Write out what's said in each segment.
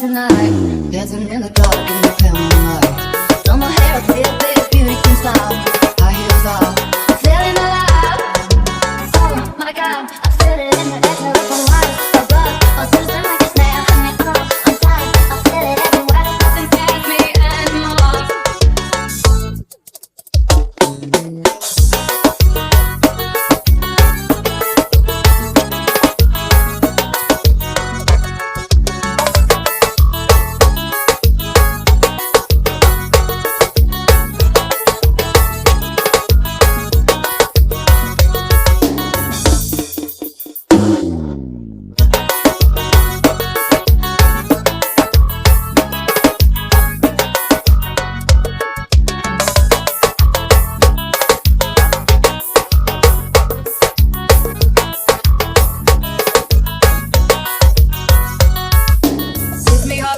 tonight, dancing in the dark in the pale moonlight. Done my hair up, clear, clear, beauty queen style. High heels off, I'm feeling alive. Oh my God, I feel it in the air, up on life. Above, my sister like a snare, and it comes, I'm tight. I feel it everywhere, nothing scares me anymore.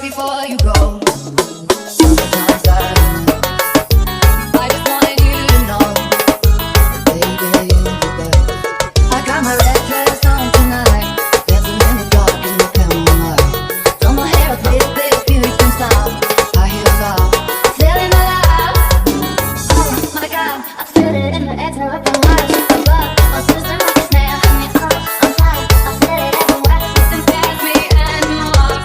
Before you go, sometimes I just wanted you to know, baby, you're the best. I got my red dress on tonight, dancing in the dark in the pale moonlight. Done my hair up, clear, clear, beauty queen style. High heels off, feeling alive. Oh my God, I feel it in the air, up on life. Above, my sister like a snare, and it comes, I'm tight. I feel it everywhere, nothing scares me anymore.